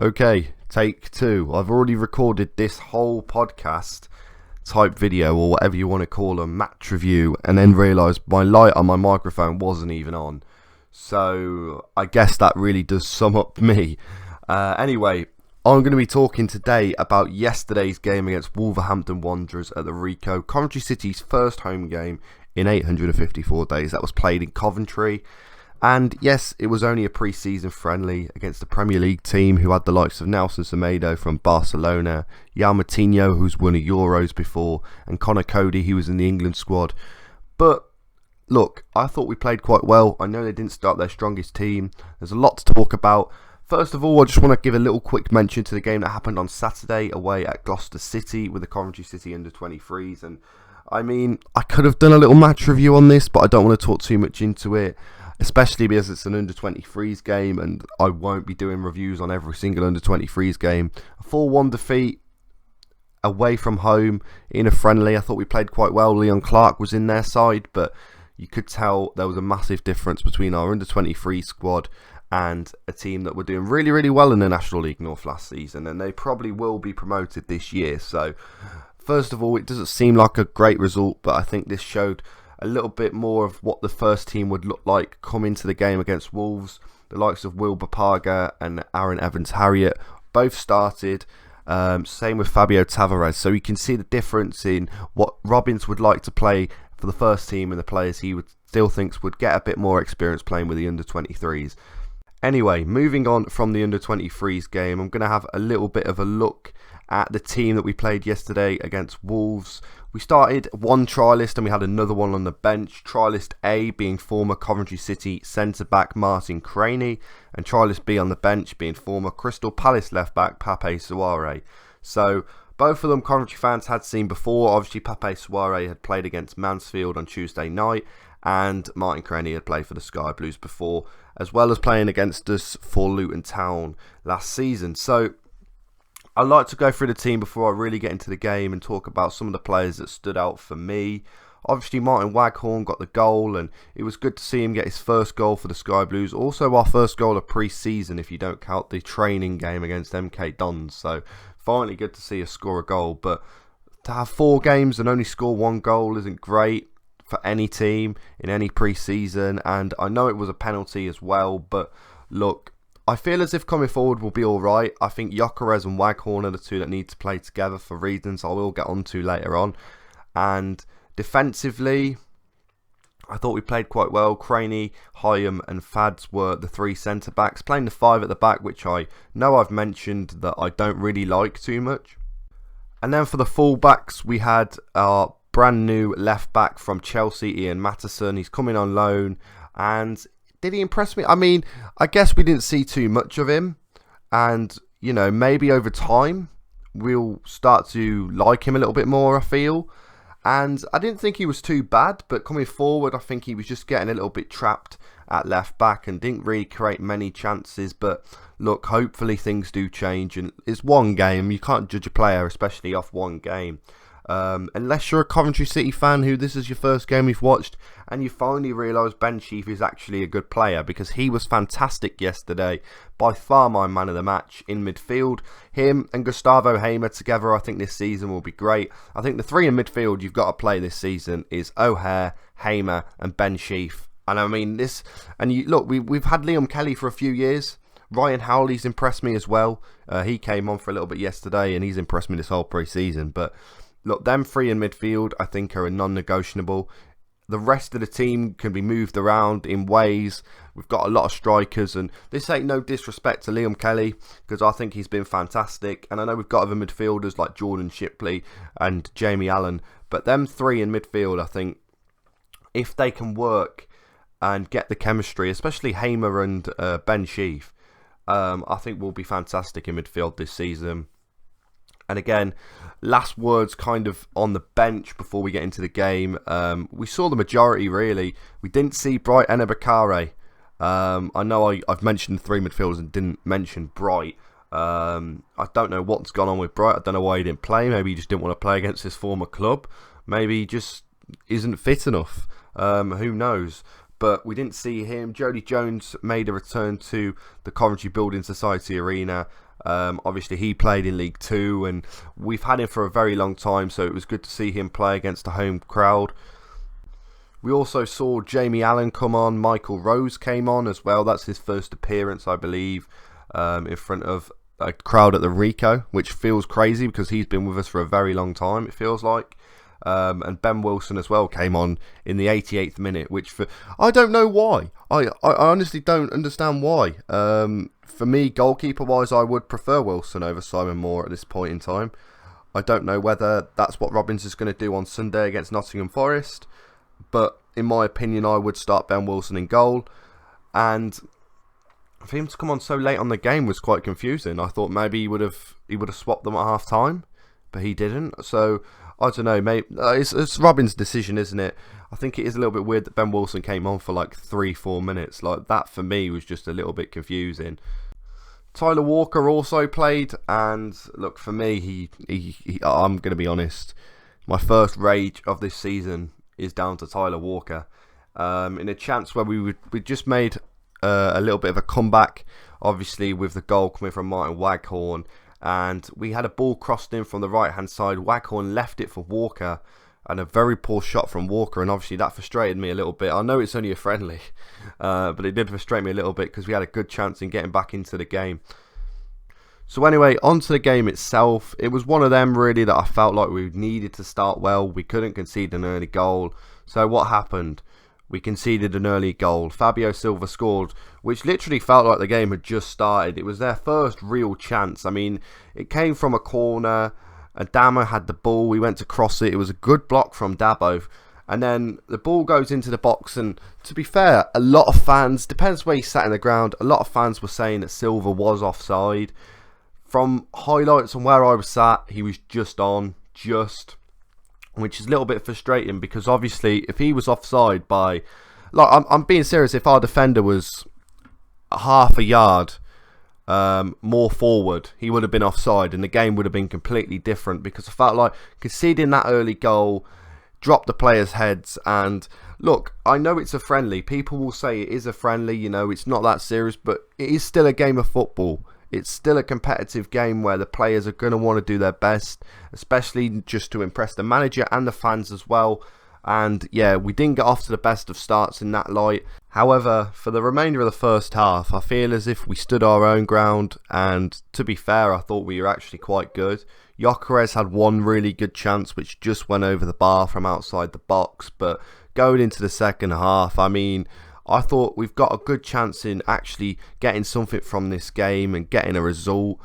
Okay, take two. I've already recorded this whole podcast type video, or whatever you want to call a match review, and then realised my light on my microphone wasn't even on. So I guess that really does sum up me. Anyway, I'm going to be talking today about yesterday's game against Wolverhampton Wanderers at the Rico, Coventry City's first home game in 854 days. That was played in Coventry. And yes, it was only a pre-season friendly against a Premier League team who had the likes of Nelson Semedo from Barcelona, João Moutinho, who's won a Euros before, and Connor Cody, who was in the England squad. But look, I thought we played quite well. I know they didn't start their strongest team. There's a lot to talk about. First of all, I just want to give a little quick mention to the game that happened on Saturday away at Gloucester City with the Coventry City under-23s. And I mean, I could have done a little match review on this, but I don't want to talk too much into it, especially because it's an under-23s game and I won't be doing reviews on every single under-23s game. A 4-1 defeat away from home in a friendly. I thought we played quite well. Leon Clark was in their side, but you could tell there was a massive difference between our under-23 squad and a team that were doing really, really well in the National League North last season, and they probably will be promoted this year. So first of all, it doesn't seem like a great result, but I think this showed a little bit more of what the first team would look like come into the game against Wolves. The likes of Will Bapaga and Aaron Evans-Harriott both started. Same with Fabio Tavares. So you can see the difference in what Robbins would like to play for the first team and the players he would still thinks would get a bit more experience playing with the under-23s. Anyway, moving on from the under-23s game, I'm going to have a little bit of a look at the team that we played yesterday against Wolves. We started one trialist and we had another one on the bench. Trialist A being former Coventry City centre-back Martin Craney, and trialist B on the bench being former Crystal Palace left-back Pape Souare. So both of them Coventry fans had seen before. Obviously Pape Souare had played against Mansfield on Tuesday night, and Martin Craney had played for the Sky Blues before, as well as playing against us for Luton Town last season. So I'd like to go through the team before I really get into the game and talk about some of the players that stood out for me. Obviously Martin Waghorn got the goal, and it was good to see him get his first goal for the Sky Blues. Also our first goal of pre-season if you don't count the training game against MK Dons. So finally good to see us score a goal, but to have 4 games and only score 1 goal isn't great for any team in any pre-season, and I know it was a penalty as well, but look, I feel as if coming forward will be alright. I think Gyökeres and Waghorn are the two that need to play together for reasons I will get onto later on. And defensively, I thought we played quite well. Craney, Hyam and Fads were the 3 centre-backs, playing the 5 at the back, which I know I've mentioned that I don't really like too much. And then for the full-backs, we had our brand new left-back from Chelsea, Ian Mattison. He's coming on loan, and did he impress me? I mean, I guess we didn't see too much of him, and, you know, maybe over time we'll start to like him a little bit more, I feel. And I didn't think he was too bad, but coming forward, I think he was just getting a little bit trapped at left back and didn't really create many chances. But look, hopefully things do change, and it's one game. You can't judge a player, especially off one game. Unless you're a Coventry City fan who this is your first game you've watched and you finally realise Ben Sheaf is actually a good player, because he was fantastic yesterday. By far my man of the match in midfield. Him and Gustavo Hamer together, I think this season will be great. I think the 3 in midfield you've got to play this season is O'Hare, Hamer and Ben Sheaf. And I mean this, and you look, we've had Liam Kelly for a few years. Ryan Howley's impressed me as well. He came on for a little bit yesterday and he's impressed me this whole pre-season. But look, them 3 in midfield I think are a non-negotiable. The rest of the team can be moved around in ways. We've got a lot of strikers, and this ain't no disrespect to Liam Kelly, because I think he's been fantastic. And I know we've got other midfielders like Jordan Shipley and Jamie Allen, but them 3 in midfield, I think, if they can work and get the chemistry, especially Hamer and Ben Sheaf, I think we'll be fantastic in midfield this season. And again, last words kind of on the bench before we get into the game. We saw the majority, really. We didn't see Bright Enebakare. I know I've mentioned the 3 midfielders and didn't mention Bright. I don't know what's gone on with Bright. I don't know why he didn't play. Maybe he just didn't want to play against his former club. Maybe he just isn't fit enough. Who knows? But we didn't see him. Jody Jones made a return to the Coventry Building Society Arena. Obviously, he played in League Two, and we've had him for a very long time, so it was good to see him play against a home crowd. We also saw Jamie Allen come on. Michael Rose came on as well. That's his first appearance, I believe, in front of a crowd at the Rico, which feels crazy because he's been with us for a very long time, it feels like. And Ben Wilson as well came on in the 88th minute, which I don't know why. I honestly don't understand why. For me, goalkeeper-wise, I would prefer Wilson over Simon Moore at this point in time. I don't know whether that's what Robins is going to do on Sunday against Nottingham Forest, but in my opinion, I would start Ben Wilson in goal. And for him to come on so late on the game was quite confusing. I thought maybe he would have swapped them at half time, but he didn't. So I don't know, mate. It's Robin's decision, isn't it? I think it is a little bit weird that Ben Wilson came on for like 3-4 minutes. Like that for me was just a little bit confusing. Tyler Walker also played, and look, for me, I'm going to be honest, my first rage of this season is down to Tyler Walker. In a chance where we just made a little bit of a comeback, obviously with the goal coming from Martin Waghorn, and we had a ball crossed in from the right hand side. Waghorn left it for Walker, and a very poor shot from Walker, and obviously that frustrated me a little bit. I know it's only a friendly, but it did frustrate me a little bit because we had a good chance in getting back into the game. So anyway, on to the game itself. It was one of them really that I felt like we needed to start well. We couldn't concede an early goal. So what happened? We conceded an early goal. Fabio Silva scored, which literally felt like the game had just started. It was their first real chance. I mean, it came from a corner. Adama had the ball. We went to cross it. It was a good block from Dabo. And then the ball goes into the box. And to be fair, a lot of fans, depends where he sat in the ground, a lot of fans were saying that Silva was offside. From highlights on where I was sat, he was just on. Which is a little bit frustrating because obviously if he was offside by, like, I'm being serious, if our defender was half a yard more forward, he would have been offside and the game would have been completely different, because I felt like conceding that early goal dropped the players' heads. And look, I know it's a friendly, people will say it is a friendly, you know, it's not that serious, but it is still a game of football. It's still a competitive game where the players are going to want to do their best, especially just to impress the manager and the fans as well. And yeah, we didn't get off to the best of starts in that light. However, for the remainder of the first half, I feel as if we stood our own ground, and to be fair, I thought we were actually quite good. Gyökeres had one really good chance which just went over the bar from outside the box, but going into the second half, I mean, I thought we've got a good chance in actually getting something from this game and getting a result.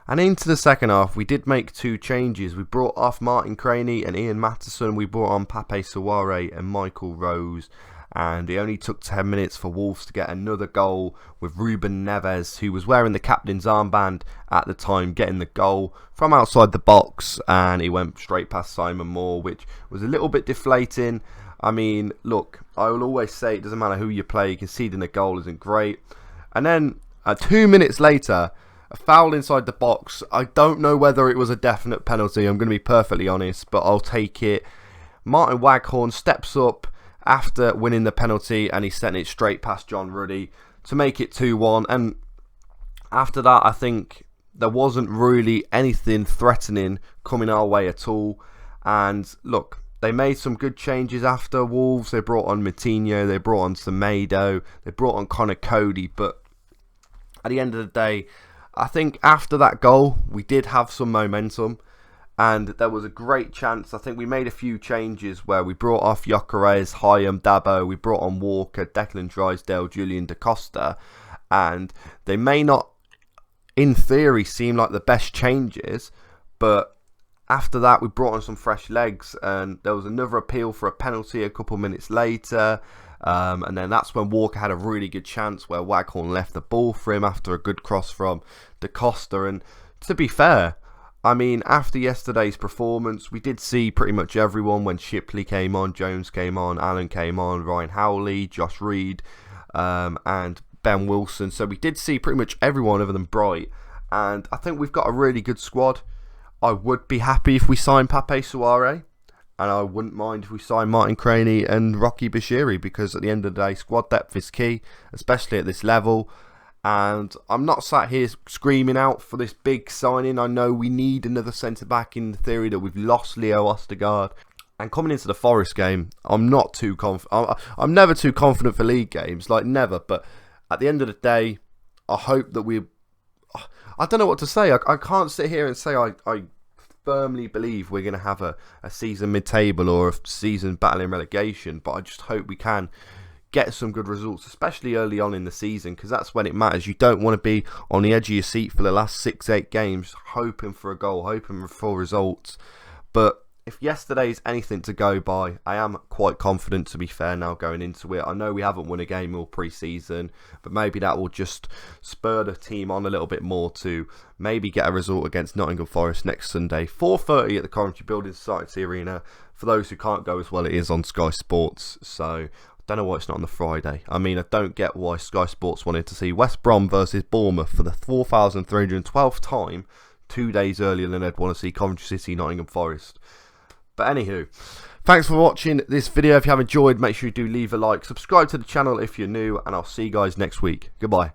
And into the second half, we did make two changes. We brought off Martin Craney and Ian Matheson. We brought on Pape Souare and Michael Rose. And it only took 10 minutes for Wolves to get another goal, with Ruben Neves, who was wearing the captain's armband at the time, getting the goal from outside the box. And he went straight past Simon Moore, which was a little bit deflating. I mean, look, I will always say it doesn't matter who you play, conceding a goal isn't great. And then 2 minutes later, a foul inside the box. I don't know whether it was a definite penalty, I'm going to be perfectly honest, but I'll take it. Martin Waghorn steps up after winning the penalty and he sent it straight past John Ruddy to make it 2-1. And after that, I think there wasn't really anything threatening coming our way at all. And look, they made some good changes after Wolves. They brought on Moutinho, they brought on Semedo, they brought on Connor Cody. But at the end of the day, I think after that goal, we did have some momentum. And there was a great chance. I think we made a few changes where we brought off Gyökeres, Hyam, Dabo. We brought on Walker, Declan Drysdale, Julian Da Costa. And they may not, in theory, seem like the best changes, but after that, we brought on some fresh legs, and there was another appeal for a penalty a couple minutes later. And then that's when Walker had a really good chance where Waghorn left the ball for him after a good cross from Da Costa. And to be fair, I mean, after yesterday's performance, we did see pretty much everyone when Shipley came on, Jones came on, Allen came on, Ryan Howley, Josh Reed, and Ben Wilson. So we did see pretty much everyone other than Bright. And I think we've got a really good squad. I would be happy if we signed Pape Souare, and I wouldn't mind if we signed Martin Craney and Rocky Bashiri, because at the end of the day, squad depth is key, especially at this level. And I'm not sat here screaming out for this big signing. I know we need another centre-back in the theory that we've lost Leo Ostergaard. And coming into the Forest game, I'm not too confident. I'm never too confident for league games, like never. But at the end of the day, I hope that I don't know what to say. I can't sit here and say I firmly believe we're going to have a season mid-table or a season battling relegation. But I just hope we can get some good results, especially early on in the season, because that's when it matters. You don't want to be on the edge of your seat for the last 6-8 games, hoping for a goal, hoping for results. But if yesterday's anything to go by, I am quite confident, to be fair, now going into it. I know we haven't won a game all pre-season, but maybe that will just spur the team on a little bit more to maybe get a result against Nottingham Forest next Sunday, 4:30 at the Coventry Building Society Arena. For those who can't go as well, it is on Sky Sports, so don't know why it's not on the Friday. I mean, I don't get why Sky Sports wanted to see West Brom versus Bournemouth for the 4,312th time 2 days earlier than they'd want to see Coventry City, Nottingham Forest. But anywho, thanks for watching this video. If you have enjoyed, make sure you do leave a like, subscribe to the channel if you're new, and I'll see you guys next week. Goodbye.